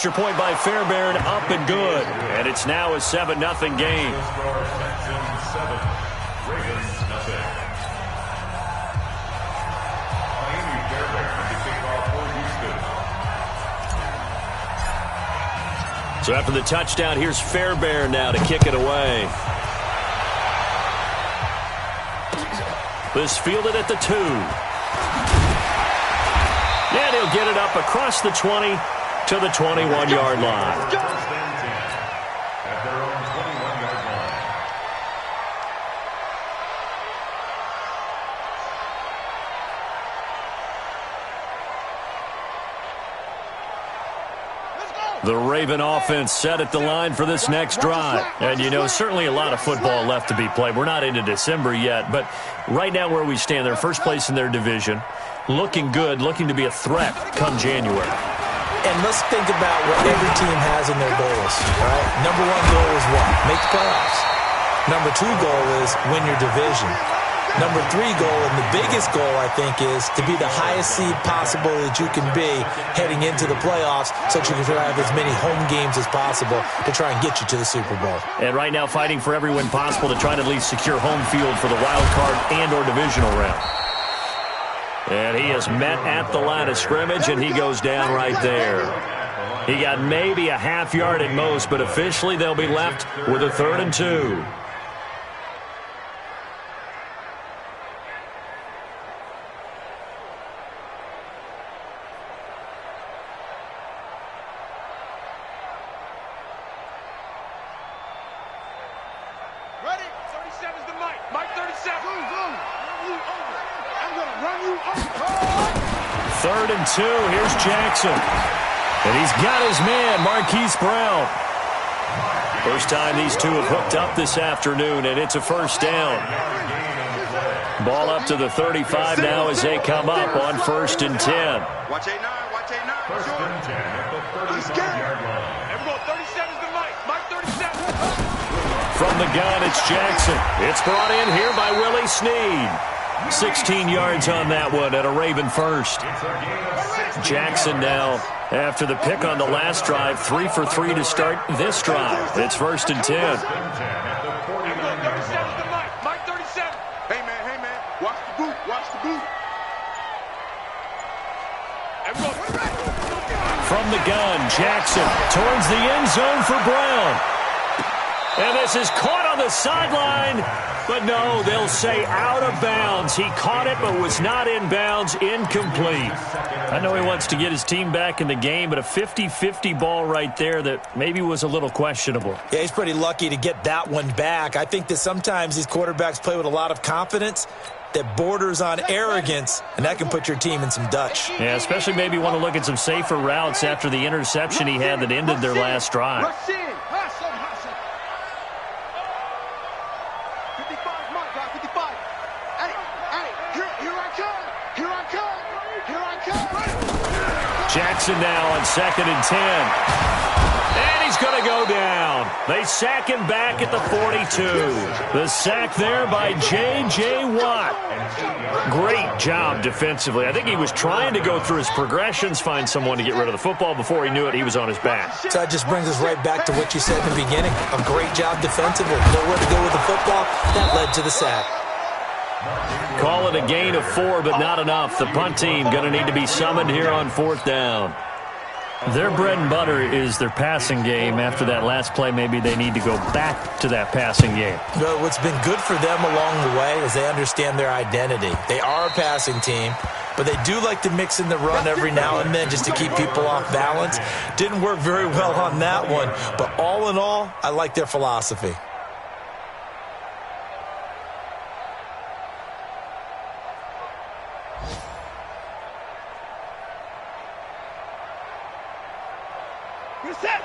Extra point by Fairbairn, up and good. And it's now a 7-0 game. So after the touchdown, here's Fairbairn now to kick it away. This fielded at the 2. And he'll get it up across the 20 to the 21-yard line. The Raven offense set at the line for this next drive. And, you know, certainly a lot of football left to be played. We're not into December yet, but right now where we stand, they're first place in their division. Looking good, looking to be a threat come January. And let's think about what every team has in their goals, right? Number 1 goal is what? Make the playoffs. Number 2 goal is win your division. Number 3 goal, and the biggest goal, I think, is to be the highest seed possible that you can be heading into the playoffs so that you can have as many home games as possible to try and get you to the Super Bowl. And right now fighting for every win possible to try to at least secure home field for the wild card and or divisional round. And he is met at the line of scrimmage, and he goes down right there. He got maybe a half yard at most, but officially they'll be left with a 3rd and 2. Ready? 37's the mic. Mike 37. I'm going to run you over. 3rd and 2. Here's Jackson. And he's got his man, Marquise Brown. First time these two have hooked up this afternoon, and it's a first down. Ball up to the 35 now as they come up on 1st and 10. Watch 8-9. Watch 8-9. First and 10 at the 30-yard line. Everyone, 37's the mic. Mike 37. From the gun, it's Jackson. It's brought in here by Willie Snead. 16 yards on that one at a Raven first. Jackson now, after the pick on the last drive, 3 for 3 to start this drive. It's 1st and 10. Mike 37. Hey, man. Watch the boot. Watch the boot. From the gun, Jackson towards the end zone for Brown. And this is caught on the sideline, but no, they'll say out of bounds. He caught it, but was not in bounds, incomplete. I know he wants to get his team back in the game, but a 50-50 ball right there that maybe was a little questionable. Yeah, he's pretty lucky to get that one back. I think that sometimes these quarterbacks play with a lot of confidence that borders on arrogance, and that can put your team in some Dutch. Yeah, especially maybe want to look at some safer routes after the interception he had that ended their last drive. Rush in. Hustle. 55, Mike, 55. Hey, here I come. Jackson now on 2nd and 10. And he's going to go down. They sack him back at the 42. The sack there by J.J. Watt. Great job defensively. I think he was trying to go through his progressions, find someone to get rid of the football. Before he knew it, he was on his back. So that just brings us right back to what you said in the beginning. A great job defensively. Nowhere to go with the football. That led to the sack. Call it a gain of 4, but not enough. The punt team going to need to be summoned here on 4th down. Their bread and butter is their passing game. After that last play, maybe they need to go back to that passing game. Well, what's been good for them along the way is they understand their identity. They are a passing team, but they do like to mix in the run every now and then just to keep people off balance. Didn't work very well on that one, but all in all, I like their philosophy.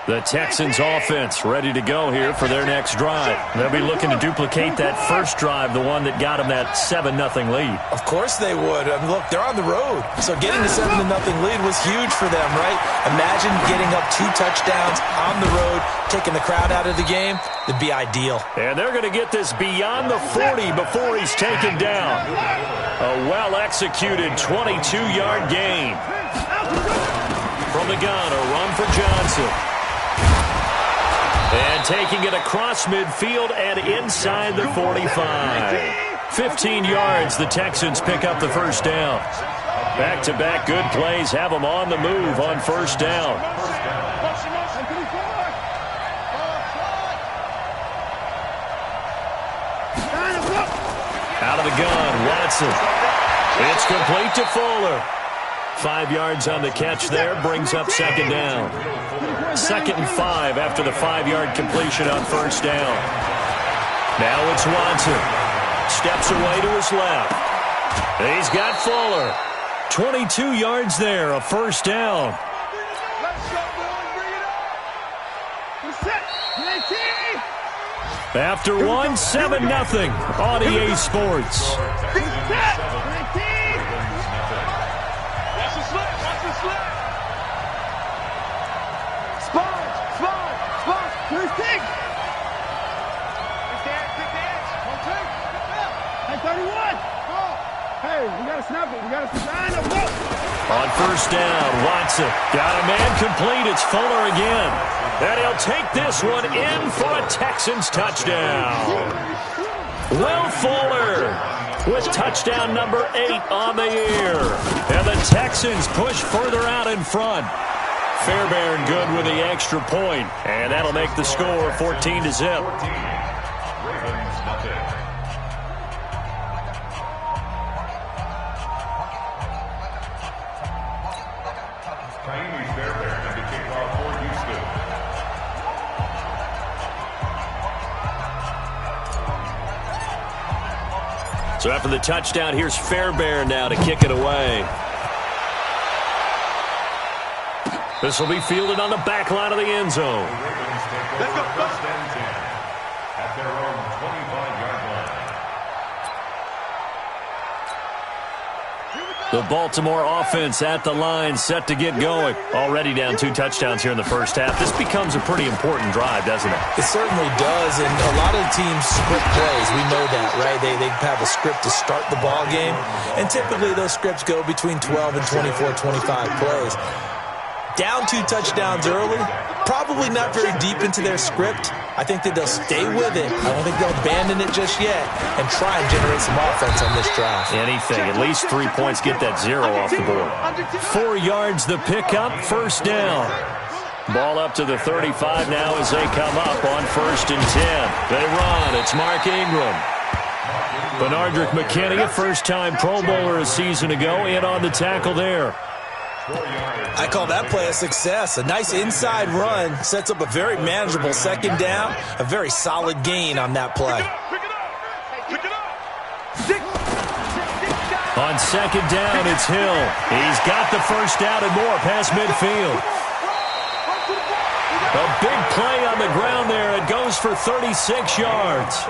The Texans offense ready to go here for their next drive. They'll be looking to duplicate that first drive, the one that got them that 7-0 lead. Of course they would. I mean, look, they're on the road. So getting the 7-0 lead was huge for them, right? Imagine getting up 2 touchdowns on the road, taking the crowd out of the game. That'd be ideal. And they're going to get this beyond the 40 before he's taken down. A well-executed 22-yard gain. From From the gun, a run for Johnson. And taking it across midfield and inside the 45. 15 yards, the Texans pick up the first down. Back-to-back good plays have them on the move on first down. Out of the gun, Watson. It's complete to Fuller. 5 yards on the catch there, brings up second down. 2nd and 5 after the 5-yard completion on first down. Now it's Watson. Steps away to his left. He's got Fuller. 22 yards there, a first down. After one, 7-0 on EA Sports. On first down, Watson got a man complete. It's Fuller again. And he'll take this one in for a Texans touchdown. Will Fuller with touchdown number 8 on the year. And the Texans push further out in front. Fairbairn good with the extra point. And that'll make the score 14-0. So after the touchdown, here's Fairbairn now to kick it away. This will be fielded on the back line of the end zone. Let's go. First and 10 at their own 25-yard line. The Baltimore offense at the line, set to get going. Already down 2 touchdowns here in the first half. This becomes a pretty important drive, doesn't it? It certainly does, and a lot of teams script plays. We know that, right? They have a script to start the ball game, and typically those scripts go between 12 and 24, 25 plays. Down 2 touchdowns early, probably not very deep into their script. I think that they'll stay with it. I don't think they'll abandon it just yet and try and generate some offense on this drive. Anything, at least 3 points, get that 0 off the board. 4 yards the pickup, first down. Ball up to the 35 now as they come up on first and 10. They run, it's Mark Ingram. Benardrick McKinney, a first-time Pro Bowler a season ago, in on the tackle there. I call that play a success. A nice inside run sets up a very manageable second down, a very solid gain on that play. On second down, it's Hill. He's got the first down and more past midfield. A big play on the ground there. It goes for 36 yards.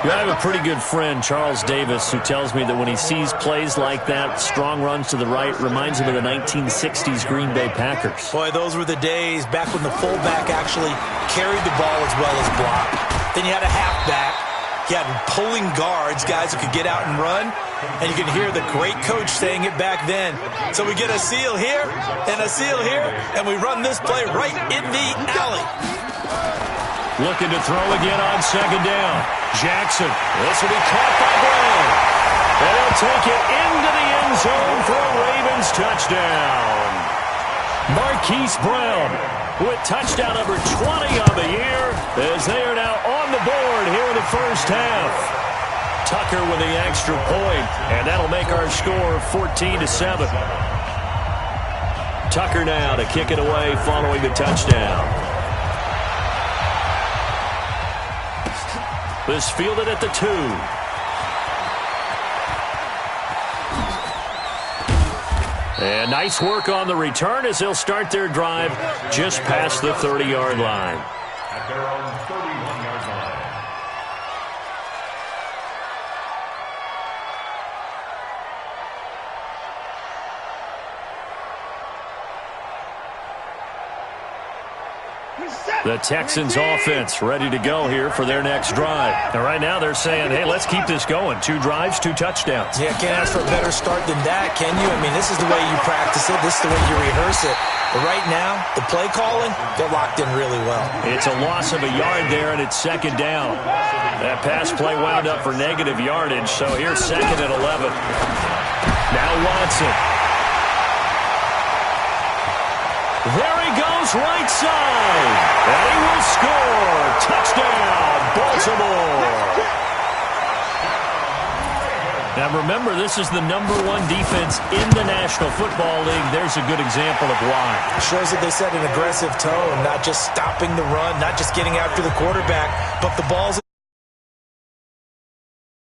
I have a pretty good friend, Charles Davis, who tells me that when he sees plays like that, strong runs to the right, reminds him of the 1960s Green Bay Packers. Boy, those were the days back when the fullback actually carried the ball as well as blocked. Then you had a halfback. You had pulling guards, guys who could get out and run. And you can hear the great coach saying it back then. So we get a seal here and a seal here, and we run this play right in the alley. Looking to throw again on second down. Jackson. This will be caught by Brown. And he'll take it into the end zone for a Ravens touchdown. Marquise Brown with touchdown number 20 on the year as they are now on the board here in the first half. Tucker with the extra point, and that'll make our score 14-7. Tucker now to kick it away following the touchdown. This fielded at the 2. And nice work on the return as they'll start their drive just past the 30-yard line. At their own 31-yard line. The Texans offense ready to go here for their next drive. And right now they're saying, hey, let's keep this going. 2 drives, 2 touchdowns. Yeah, can't ask for a better start than that, can you? I mean, this is the way you practice it. This is the way you rehearse it. But right now, the play calling, they're locked in really well. It's a loss of a yard there, and it's second down. That pass play wound up for negative yardage, so here's second and 11. Now Watson. There he goes, right side. And he will score. Touchdown, Baltimore. Now remember, this is the #1 defense in the National Football League. There's a good example of why. It shows that they set an aggressive tone, not just stopping the run, not just getting after the quarterback, but the ball's